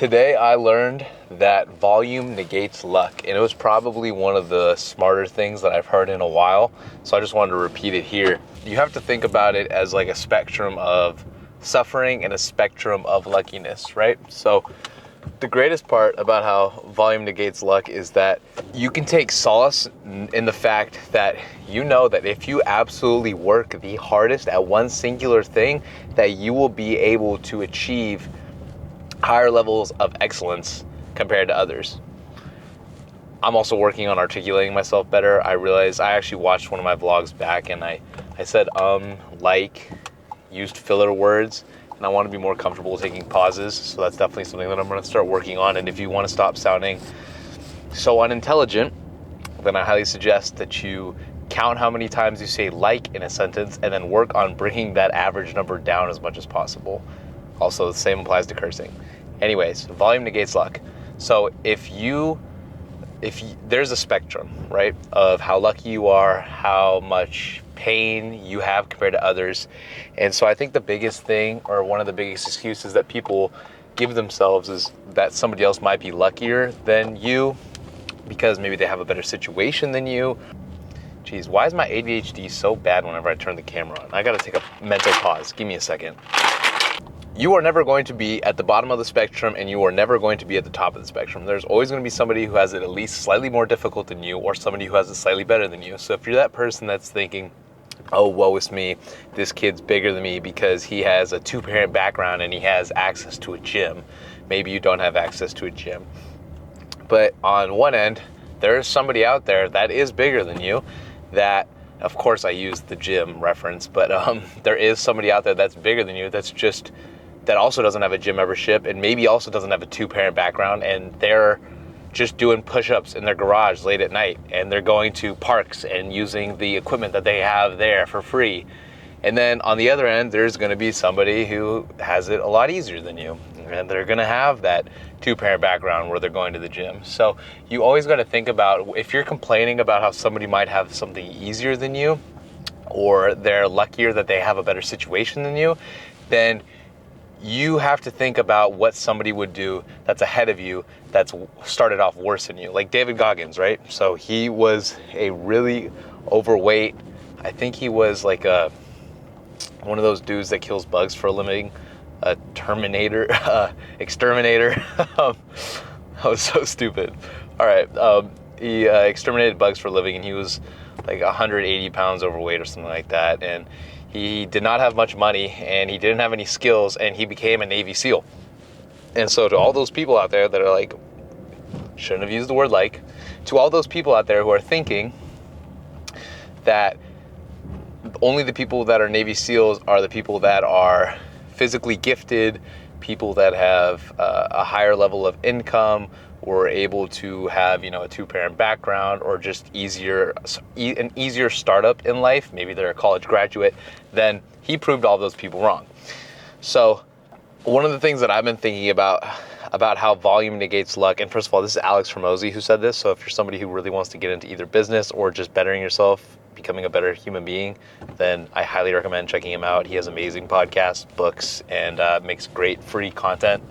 Today I learned that volume negates luck, and it was probably one of the smarter things that I've heard in a while, so I just wanted to repeat it here. You have to think about it as like a spectrum of suffering and a spectrum of luckiness, right? So the greatest part about how volume negates luck is that you can take solace in the fact that you know that if you absolutely work the hardest at one singular thing, that you will be able to achieve higher levels of excellence compared to others. I'm also working on articulating myself better. I realized I actually watched one of my vlogs back and I said used filler words, and I want to be more comfortable taking pauses. So that's definitely something that I'm going to start working on. And if you want to stop sounding so unintelligent, then I highly suggest that you count how many times you say like in a sentence and then work on bringing that average number down as much as possible. Also, the same applies to cursing. Anyways, volume negates luck. So if there's a spectrum, right, of how lucky you are, how much pain you have compared to others. And so I think the biggest thing, or one of the biggest excuses that people give themselves, is that somebody else might be luckier than you because maybe they have a better situation than you. Geez, why is my ADHD so bad whenever I turn the camera on? I gotta take a mental pause. Give me a second. You are never going to be at the bottom of the spectrum, and you are never going to be at the top of the spectrum. There's always going to be somebody who has it at least slightly more difficult than you, or somebody who has it slightly better than you. So if you're that person that's thinking, oh, woe is me, this kid's bigger than me because he has a two-parent background and he has access to a gym. Maybe you don't have access to a gym. But on one end, there's somebody out there that is bigger than you that, of course I used the gym reference, but there is somebody out there that's bigger than you that also doesn't have a gym membership and maybe also doesn't have a two-parent background, and they're just doing push-ups in their garage late at night, and they're going to parks and using the equipment that they have there for free. And then on the other end, there's going to be somebody who has it a lot easier than you, and they're going to have that two-parent background where they're going to the gym. So you always got to think about, if you're complaining about how somebody might have something easier than you, or they're luckier that they have a better situation than you, then you have to think about what somebody would do that's ahead of you that's started off worse than you. Like David Goggins, right? So he was a really overweight, I think he was like one of those dudes that kills bugs for a living, a Terminator, exterminator. That was so stupid. All right, he exterminated bugs for a living, and he was like 180 pounds overweight or something like that. And he did not have much money, and he didn't have any skills, and he became a Navy SEAL. And so to all those people out there that are like, shouldn't have used the word like, to all those people out there who are thinking that only the people that are Navy SEALs are the people that are physically gifted, people that have a higher level of income, or able to have, a two-parent background, or just an easier startup in life, maybe they're a college graduate, then he proved all those people wrong. So one of the things that I've been thinking about how volume negates luck, and first of all, this is Alex Hormozy who said this, so if you're somebody who really wants to get into either business or just bettering yourself, becoming a better human being, then I highly recommend checking him out. He has amazing podcasts, books, and makes great free content.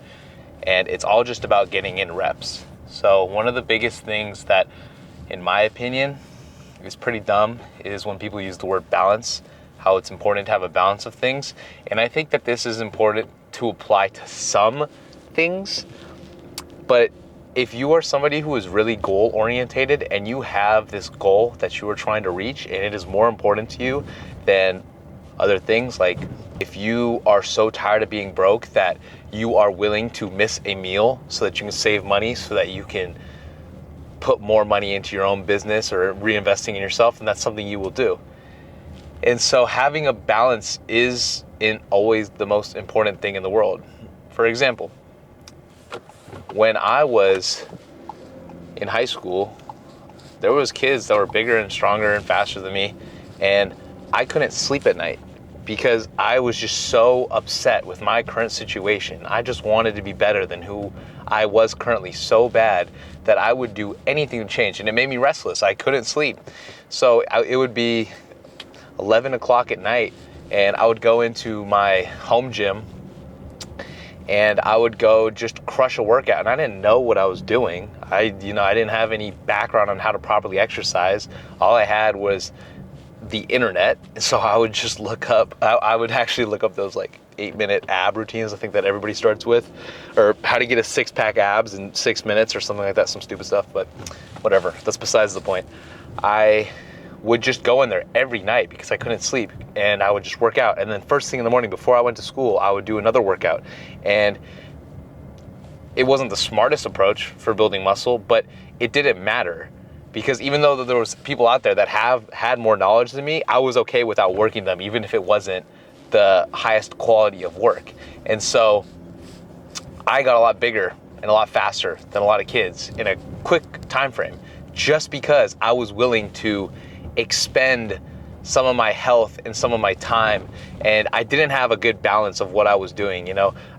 And it's all just about getting in reps. So one of the biggest things that, in my opinion, is pretty dumb is when people use the word balance, how it's important to have a balance of things. And I think that this is important to apply to some things. But if you are somebody who is really goal orientated and you have this goal that you are trying to reach, and it is more important to you than other things, like if you are so tired of being broke that you are willing to miss a meal so that you can save money so that you can put more money into your own business or reinvesting in yourself, and that's something you will do. And so having a balance isn't always the most important thing in the world. For example, when I was in high school, there was kids that were bigger and stronger and faster than me, and I couldn't sleep at night because I was just so upset with my current situation. I just wanted to be better than who I was currently so bad that I would do anything to change, and it made me restless. I couldn't sleep. So it would be 11 o'clock at night, and I would go into my home gym and I would go just crush a workout, and I didn't know what I was doing. I didn't have any background on how to properly exercise. All I had was the internet, so I would just look up, I would actually look up those like 8-minute ab routines, I think that everybody starts with, or how to get a 6-pack abs in 6 minutes or something like that, some stupid stuff, but whatever, that's besides the point. I would just go in there every night because I couldn't sleep, and I would just work out, and then first thing in the morning before I went to school, I would do another workout. And it wasn't the smartest approach for building muscle, but it didn't matter, because even though there was people out there that have had more knowledge than me, I was okay without working them, even if it wasn't the highest quality of work. And so I got a lot bigger and a lot faster than a lot of kids in a quick time frame, just because I was willing to expend some of my health and some of my time, and I didn't have a good balance of what I was doing.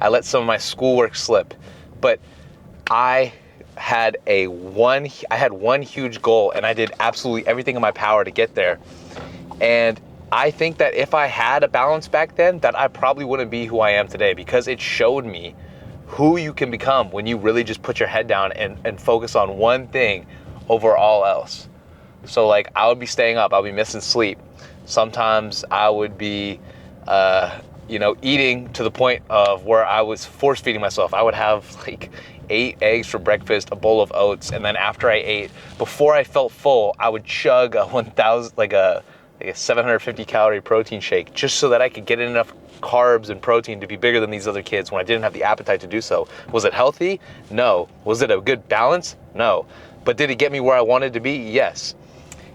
I let some of my schoolwork slip, but I had one huge goal, and I did absolutely everything in my power to get there. And I think that if I had a balance back then, that I probably wouldn't be who I am today, because it showed me who you can become when you really just put your head down and focus on one thing over all else. So like, I would be staying up, I'll be missing sleep. Sometimes I would be, eating to the point of where I was force feeding myself. I would have like 8 eggs for breakfast, a bowl of oats, and then after I ate, before I felt full, I would chug a 750 calorie protein shake, just so that I could get enough carbs and protein to be bigger than these other kids when I didn't have the appetite to do so. Was it healthy? No. Was it a good balance? No. But did it get me where I wanted to be? Yes.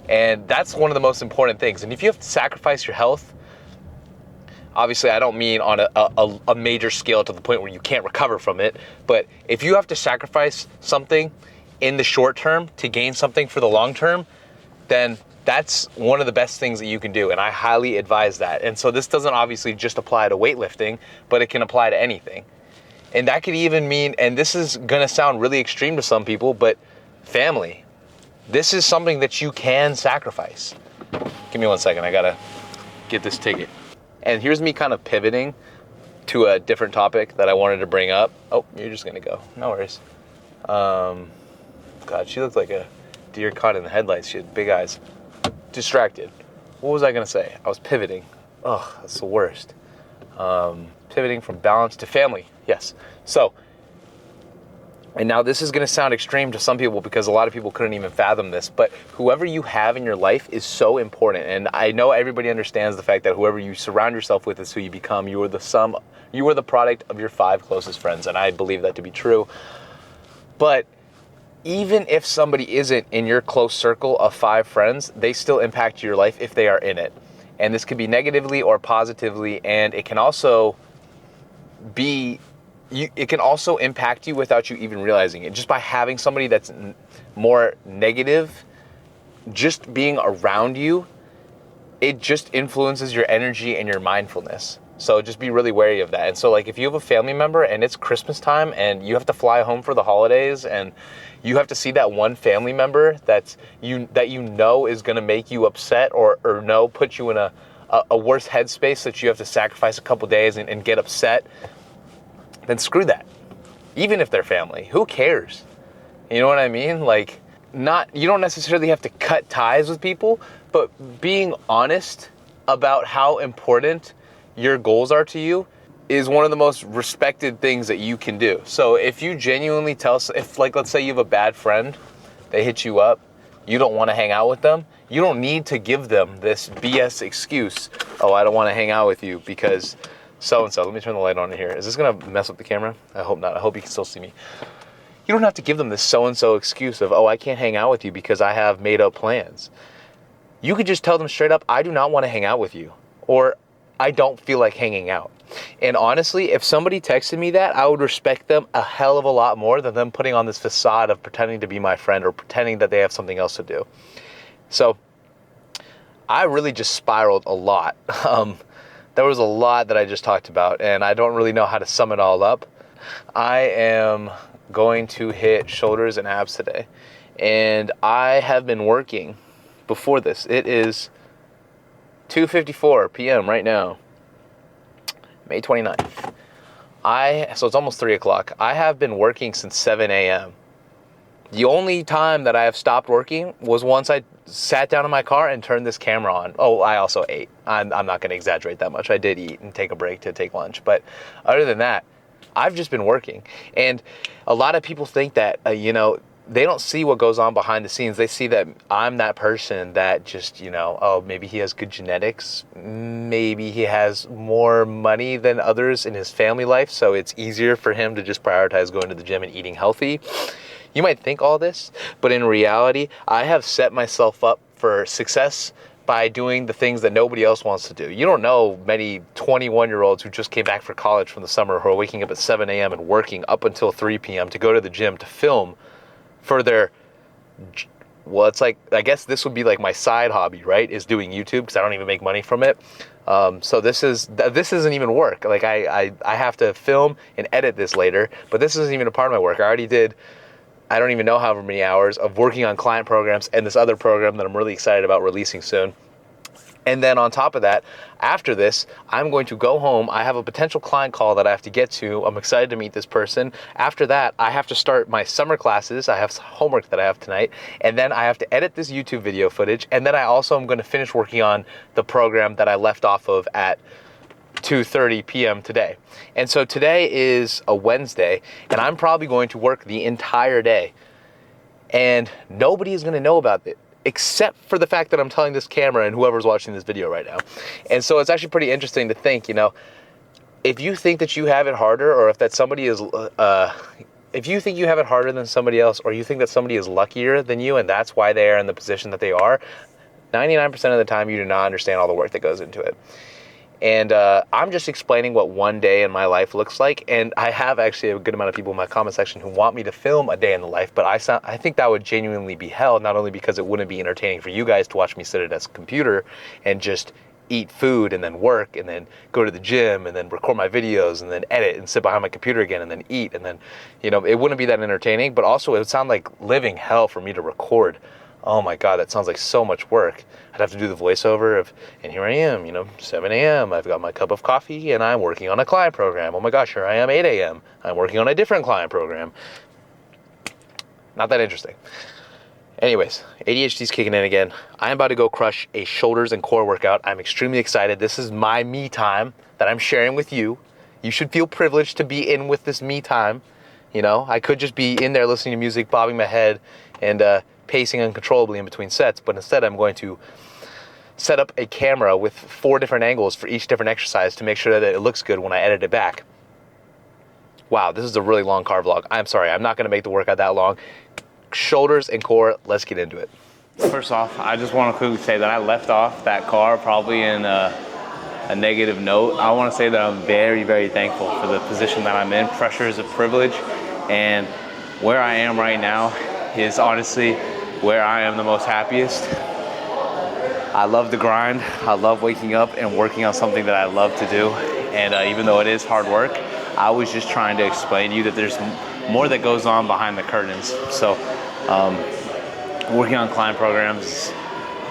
And that's one of the most important things. And if you have to sacrifice your health, obviously I don't mean on a major scale to the point where you can't recover from it, but if you have to sacrifice something in the short term to gain something for the long term, then that's one of the best things that you can do, and I highly advise that. And so this doesn't obviously just apply to weightlifting, but it can apply to anything. And that could even mean, and this is gonna sound really extreme to some people, but family. This is something that you can sacrifice. Give me 1 second, I gotta get this ticket. And here's me kind of pivoting to a different topic that I wanted to bring up. Oh, you're just gonna go, no worries. God, she looked like a deer caught in the headlights. She had big eyes. Distracted. What was I gonna say? I was pivoting. Oh, that's the worst. Pivoting from balance to family, yes. So, and now this is gonna sound extreme to some people because a lot of people couldn't even fathom this, but whoever you have in your life is so important. And I know everybody understands the fact that whoever you surround yourself with is who you become. You are the product of your 5 closest friends, and I believe that to be true. But even if somebody isn't in your close circle of 5 friends, they still impact your life if they are in it. And this can be negatively or positively, and it can also impact you without you even realizing it. Just by having somebody that's more negative, just being around you, it just influences your energy and your mindfulness. So just be really wary of that. And so like, if you have a family member and it's Christmas time and you have to fly home for the holidays and you have to see that one family member that you know is gonna make you upset or put you in a worse headspace that you have to sacrifice a couple days and get upset, then screw that. Even if they're family, who cares? You know what I mean? Like, you don't necessarily have to cut ties with people, but being honest about how important your goals are to you is one of the most respected things that you can do. So if you genuinely let's say you have a bad friend, they hit you up, you don't want to hang out with them, you don't need to give them this BS excuse. Oh, I don't want to hang out with you because so-and-so. Let me turn the light on here. Is this gonna mess up the camera? I hope not. I hope you can still see me. You don't have to give them this so-and-so excuse of, oh, I can't hang out with you because I have made up plans. You could just tell them straight up, I do not want to hang out with you, or I don't feel like hanging out. And honestly, if somebody texted me that, I would respect them a hell of a lot more than them putting on this facade of pretending to be my friend or pretending that they have something else to do. So I really just spiraled a lot. There was a lot that I just talked about, and I don't really know how to sum it all up. I am going to hit shoulders and abs today, and I have been working before this. It is 2:54 p.m. right now, May 29th. So it's almost 3 o'clock. I have been working since 7 a.m. The only time that I have stopped working was once I sat down in my car and turned this camera on. Oh, I also ate. I'm not going to exaggerate that much. I did eat and take a break to take lunch. But other than that, I've just been working. And a lot of people think that, they don't see what goes on behind the scenes. They see that I'm that person that just, oh, maybe he has good genetics. Maybe he has more money than others in his family life. So it's easier for him to just prioritize going to the gym and eating healthy. You might think all this, but in reality, I have set myself up for success by doing the things that nobody else wants to do. You don't know many 21-year-olds who just came back for college from the summer who are waking up at 7 a.m. and working up until 3 p.m. to go to the gym to film for their, well, it's like, I guess this would be like my side hobby, right? Is doing YouTube, because I don't even make money from it. So this isn't even work. Like I have to film and edit this later, but this isn't even a part of my work. I already did, I don't even know however many hours of working on client programs and this other program that I'm really excited about releasing soon. And then on top of that, after this, I'm going to go home. I have a potential client call that I have to get to. I'm excited to meet this person. After that, I have to start my summer classes. I have homework that I have tonight. And then I have to edit this YouTube video footage. And then I also am going to finish working on the program that I left off of at 2:30 p.m. today. And so today is a Wednesday, and I'm probably going to work the entire day. And nobody is going to know about it, except for the fact that I'm telling this camera and whoever's watching this video right now. And so it's actually pretty interesting to think, if you think that you have it harder, or if that somebody is, if you think you have it harder than somebody else, or you think that somebody is luckier than you and that's why they are in the position that they are, 99% of the time you do not understand all the work that goes into it. And I'm just explaining what one day in my life looks like. And I have actually a good amount of people in my comment section who want me to film a day in the life, but I think that would genuinely be hell, not only because it wouldn't be entertaining for you guys to watch me sit at a computer and just eat food and then work and then go to the gym and then record my videos and then edit and sit behind my computer again and then eat. And then, it wouldn't be that entertaining, but also it would sound like living hell for me to record. Oh my God, that sounds like so much work. I'd have to do the voiceover of, and here I am, 7 a.m. I've got my cup of coffee and I'm working on a client program. Oh my gosh, here I am, 8 a.m. I'm working on a different client program. Not that interesting. Anyways, ADHD's kicking in again. I'm about to go crush a shoulders and core workout. I'm extremely excited. This is my me time that I'm sharing with you. You should feel privileged to be in with this me time. I could just be in there listening to music, bobbing my head, and pacing uncontrollably in between sets, but instead I'm going to set up a camera with 4 different angles for each different exercise to make sure that it looks good when I edit it back. Wow, this is a really long car vlog. I'm sorry, I'm not going to make the workout that long. Shoulders and core, let's get into it. First off, I just want to quickly say that I left off that car probably in a negative note. I want to say that I'm very, very thankful for the position that I'm in. Pressure is a privilege, and where I am right now is honestly where I am the most happiest. I love the grind. I love waking up and working on something that I love to do. And even though it is hard work, I was just trying to explain to you that there's more that goes on behind the curtains. So working on client programs is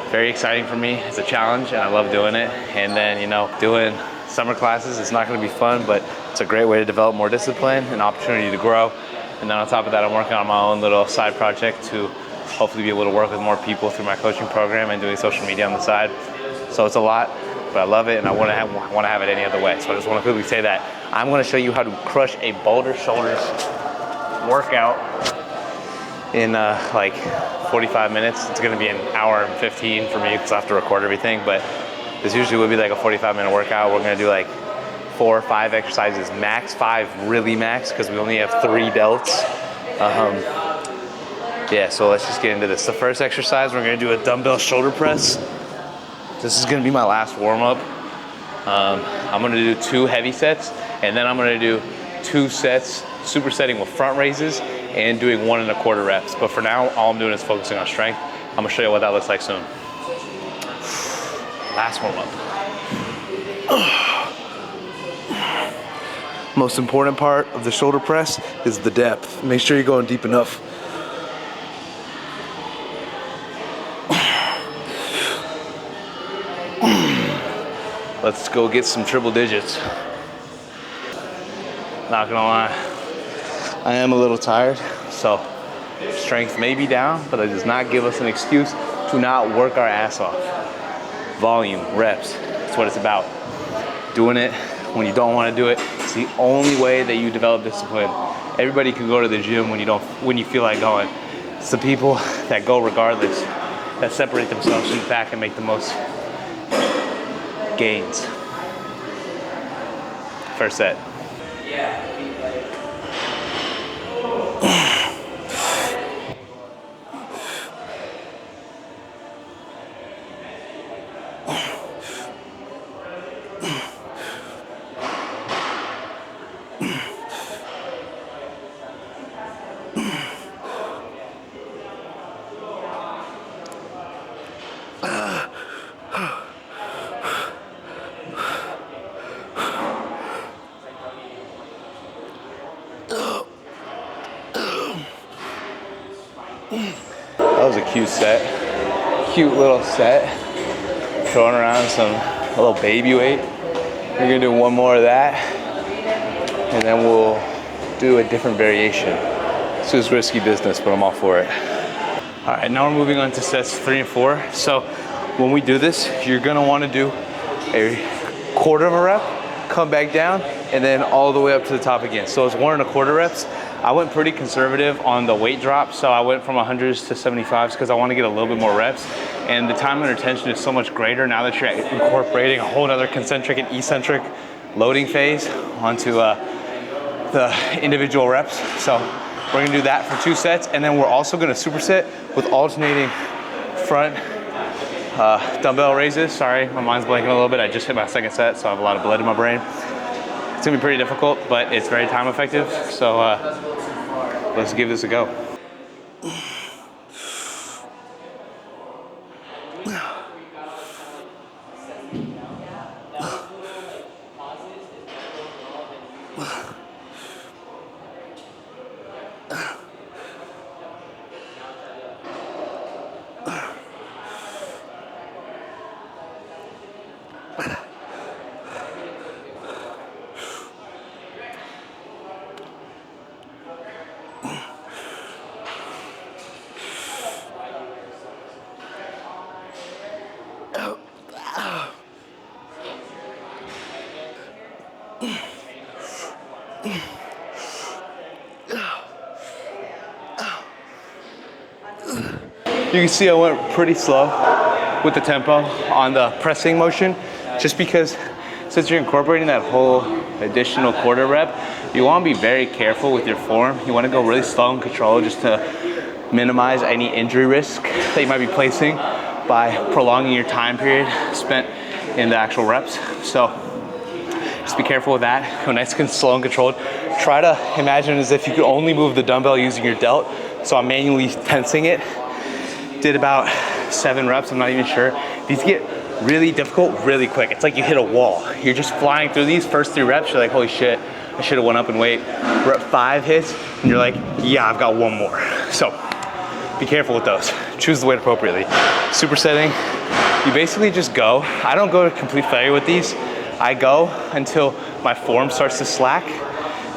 very exciting for me. It's a challenge and I love doing it. And then, doing summer classes, it's not going to be fun, but it's a great way to develop more discipline, an opportunity to grow. And then on top of that, I'm working on my own little side project to hopefully be able to work with more people through my coaching program and doing social media on the side. So it's a lot, but I love it and I want to have it any other way. So I just want to quickly say that I'm going to show you how to crush a boulder shoulders workout in like 45 minutes. It's going to be an hour and 15 for me because I have to record everything, but this usually would be like a 45-minute workout. We're going to do like 4 or 5 exercises, max 5, really max, because we only have 3 delts. Yeah, so let's just get into this. The first exercise, we're gonna do a dumbbell shoulder press. This is gonna be my last warm-up. I'm gonna do 2 heavy sets, and then I'm gonna do 2 sets, supersetting with front raises and doing 1 1/4 reps. But for now, all I'm doing is focusing on strength. I'm gonna show you what that looks like soon. Last warm-up. Most important part of the shoulder press is the depth. Make sure you're going deep enough. Let's go get some triple digits. Not gonna lie, I am a little tired, so strength may be down, but it does not give us an excuse to not work our ass off. Volume, reps, that's what it's about. Doing it when you don't want to do it, it's the only way that you develop discipline. Everybody can go to the gym when you feel like going. It's the people that go regardless that separate themselves from the pack and make the most gains. First set. That was a cute set. Cute little set. Throwing around some little baby weight. We're gonna do one more of that, and then we'll do a different variation. This is risky business, but I'm all for it. All right, now we're moving on to sets 3 and 4. So when we do this, you're gonna wanna do a quarter of a rep, come back down, and then all the way up to the top again. So it's 1 1/4 reps. I went pretty conservative on the weight drop, so I went from 100s to 75s because I want to get a little bit more reps. And the time under tension is so much greater now that you're incorporating a whole other concentric and eccentric loading phase onto the individual reps. So we're gonna do that for 2 sets, and then we're also gonna superset with alternating front dumbbell raises. Sorry, my mind's blanking a little bit. I just hit my 2nd set, so I have a lot of blood in my brain. It's gonna be pretty difficult, but it's very time effective. So let's give this a go. You can see I went pretty slow with the tempo on the pressing motion, just because since you're incorporating that whole additional quarter rep, you want to be very careful with your form. You want to go really slow and controlled just to minimize any injury risk that you might be placing by prolonging your time period spent in the actual reps. So just be careful with that. Go nice and slow and controlled. Try to imagine as if you could only move the dumbbell using your delt. So I'm manually tensing it. Did about 7 reps, I'm not even sure. These get really difficult really quick. It's like you hit a wall. You're just flying through these first 3 reps. You're like, holy shit, I should have went up in weight. Rep 5 hits, and you're like, yeah, I've got 1 more. So be careful with those. Choose the weight appropriately. Supersetting, you basically just go. I don't go to complete failure with these. I go until my form starts to slack,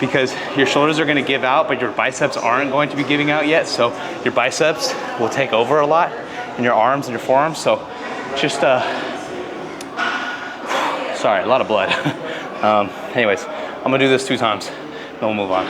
because your shoulders are gonna give out, but your biceps aren't going to be giving out yet. So your biceps will take over a lot, and your arms and your forearms. So just, sorry, a lot of blood. Anyways, I'm gonna do this 2 times, then we'll move on.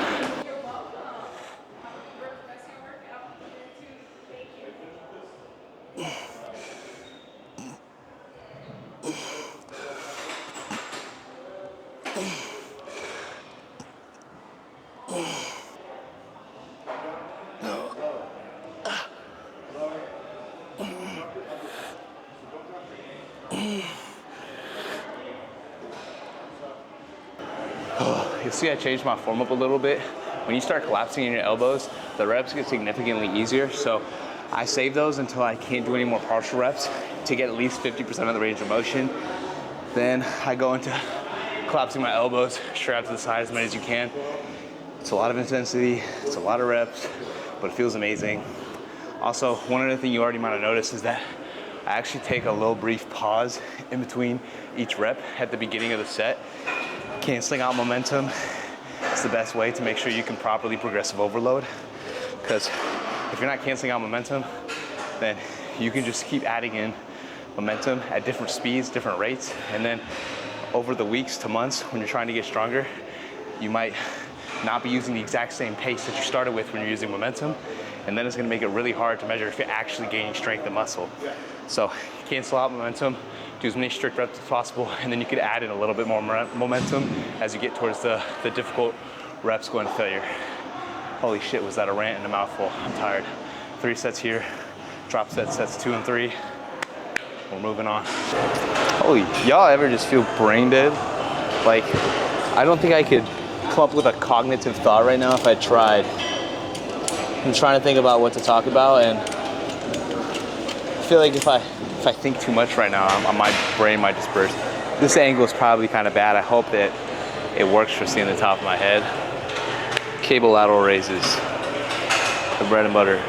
You'll see I changed my form up a little bit. When you start collapsing in your elbows, the reps get significantly easier. So I save those until I can't do any more partial reps to get at least 50% of the range of motion. Then I go into collapsing my elbows straight out to the side as many as you can. It's a lot of intensity, it's a lot of reps, but it feels amazing. Also, one other thing you already might have noticed is that I actually take a little brief pause in between each rep at the beginning of the set, canceling out momentum It's the best way to make sure you can properly progressive overload. Because if you're not canceling out momentum, then you can just keep adding in momentum at different speeds, different rates. And then over the weeks to months, when you're trying to get stronger, you might not be using the exact same pace that you started with when you're using momentum. And then it's gonna make it really hard to measure if you're actually gaining strength and muscle. So cancel out momentum, do as many strict reps as possible, and then you could add in a little bit more momentum as you get towards the difficult reps going to failure. Holy shit, was that a rant and a mouthful. I'm tired. 3 sets here, drop sets 2 and 3. We're moving on. Holy, y'all ever just feel brain dead? Like, I don't think I could come up with a cognitive thought right now if I tried. I'm trying to think about what to talk about, and I feel like if I think too much right now, my brain might disperse. This angle is probably kind of bad. I hope that it works for seeing the top of my head. Cable lateral raises, the bread and butter,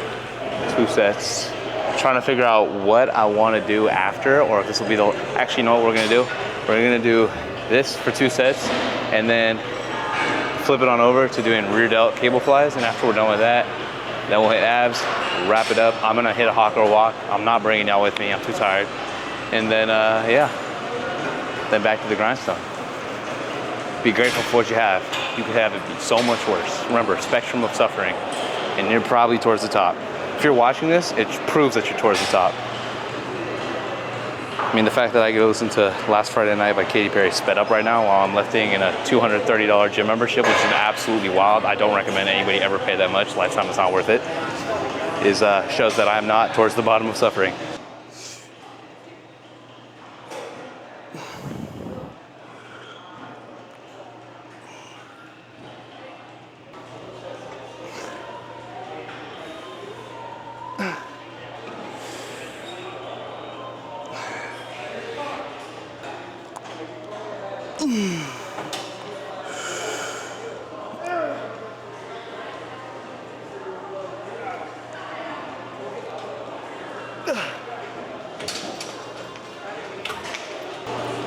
2 sets. I'm trying to figure out what I want to do after, or if this will be the, actually, you know what we're gonna do? We're gonna do this for 2 sets, and then flip it on over to doing rear delt cable flies, and after we're done with that, then we'll hit abs, wrap it up. I'm gonna hit a hawk or a walk. I'm not bringing y'all with me, I'm too tired. And then, yeah, then back to the grindstone. Be grateful for what you have. You could have it be so much worse. Remember, spectrum of suffering, and you're probably towards the top. If you're watching this, it proves that you're towards the top. I mean, the fact that I go listen to Last Friday Night by Katy Perry sped up right now while I'm lifting in a $230 gym membership, which is absolutely wild. I don't recommend anybody ever pay that much. Lifetime is not worth it. Shows that I'm not towards the bottom of suffering.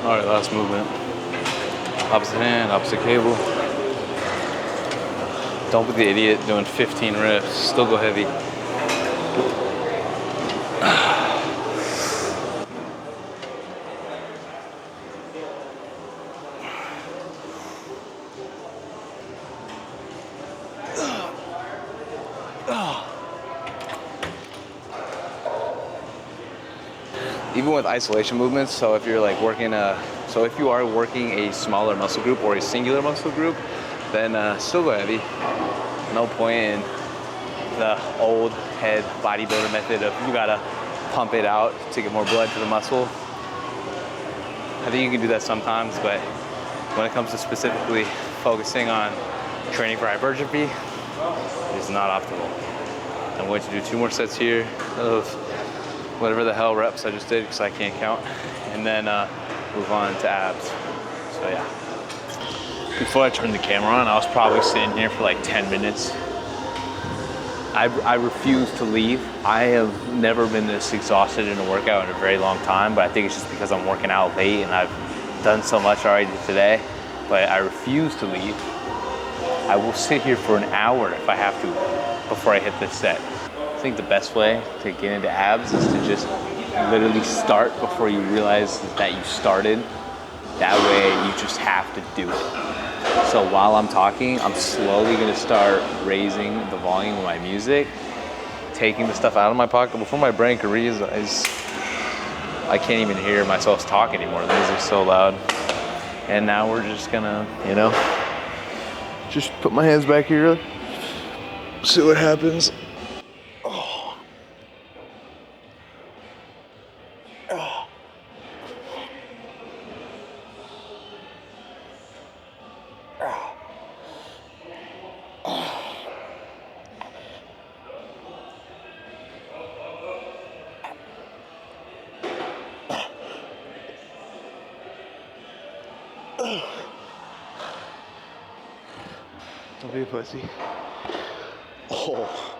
All right, last movement. Opposite hand, opposite cable. Don't be the idiot doing 15 reps. Still go heavy. Even with isolation movements, so if you're like working if you are working a smaller muscle group or a singular muscle group, then still go heavy. No point in the old head bodybuilder method of you gotta pump it out to get more blood to the muscle. I think you can do that sometimes, but when it comes to specifically focusing on training for hypertrophy, it's not optimal. I'm going to do 2 more sets here of whatever the hell reps I just did, because I can't count, and then move on to abs. So yeah. Before I turned the camera on, I was probably sitting here for like 10 minutes. I refuse to leave. I have never been this exhausted in a workout in a very long time, but I think it's just because I'm working out late and I've done so much already today, but I refuse to leave. I will sit here for an hour if I have to before I hit this set. I think the best way to get into abs is to just literally start before you realize that you started. That way you just have to do it. So while I'm talking, I'm slowly gonna start raising the volume of my music, taking the stuff out of my pocket before my brain can realize I can't even hear myself talk anymore. The music's so loud. And now we're just gonna, just put my hands back here, see what happens. Don't be a pussy. Oh.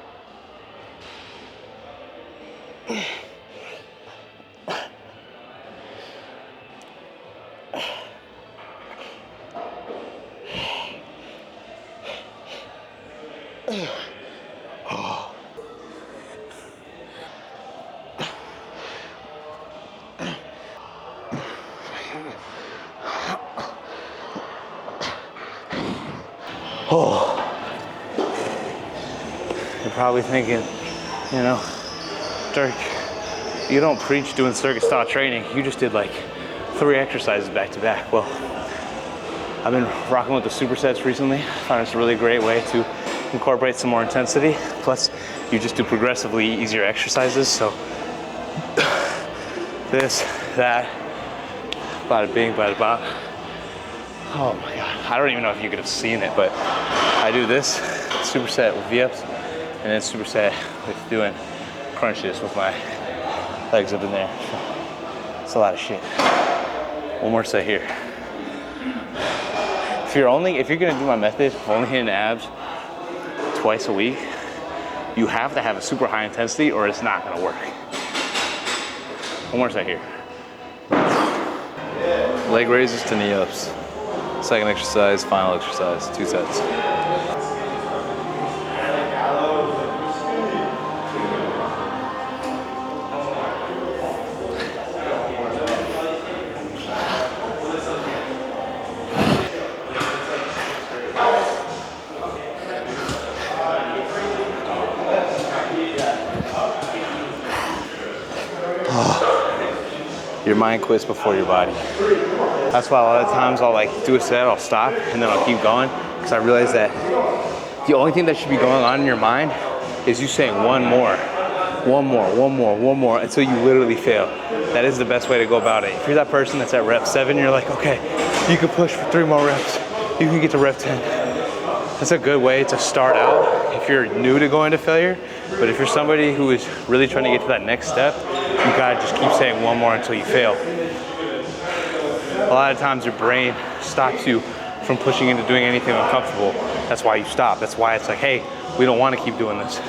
You're probably thinking, you know, Dirk, you don't preach doing circuit style training. You just did like 3 exercises back to back. Well, I've been rocking with the supersets recently. I found it's a really great way to incorporate some more intensity. Plus, you just do progressively easier exercises. So this, that, bada bing, bada bop. Oh my God, I don't even know if you could have seen it, but I do this superset with V-ups and then superset with doing crunches with my legs up in there. It's a lot of shit. One more set here. If you're gonna do my method of only hitting abs twice a week, you have to have a super high intensity or it's not gonna work. One more set here. Leg raises to knee ups. Second exercise, final exercise, 2 sets. Your mind quits before your body. That's why a lot of times I'll like do a set, I'll stop, and then I'll keep going, because I realize that the only thing that should be going on in your mind is you saying one more, until you literally fail. That is the best way to go about it. If you're that person that's at rep 7, you're like, okay, you can push for 3 more reps. You can get to rep 10. That's a good way to start out if you're new to going to failure. But if you're somebody who is really trying to get to that next step, you gotta just keep saying one more until you fail. A lot of times your brain stops you from pushing into doing anything uncomfortable. That's why you stop. That's why it's like, hey, we don't want to keep doing this.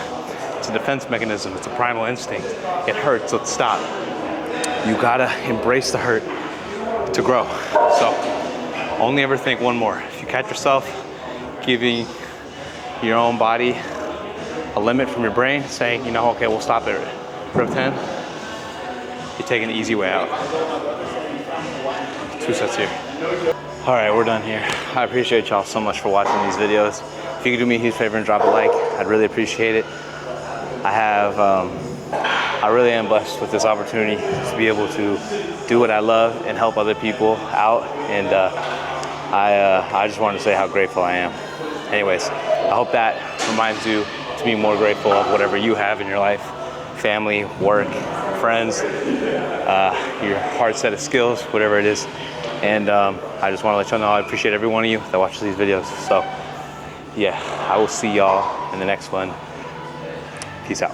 It's a defense mechanism. It's a primal instinct. It hurts, let's stop. You gotta embrace the hurt to grow. So only ever think one more. If you catch yourself giving your own body a limit from your brain, saying, you know, okay, we'll stop at rep 10, you're taking the easy way out. 2 sets here. All right, we're done here. I appreciate y'all so much for watching these videos. If you could do me a huge favor and drop a like, I'd really appreciate it. I really am blessed with this opportunity to be able to do what I love and help other people out. And I just wanted to say how grateful I am. Anyways, I hope that reminds you to be more grateful of whatever you have in your life. Family, work, friends, your hard set of skills, whatever it is. And I just want to let y'all know I appreciate every one of you that watches these videos. So yeah, I will see y'all in the next one. Peace out.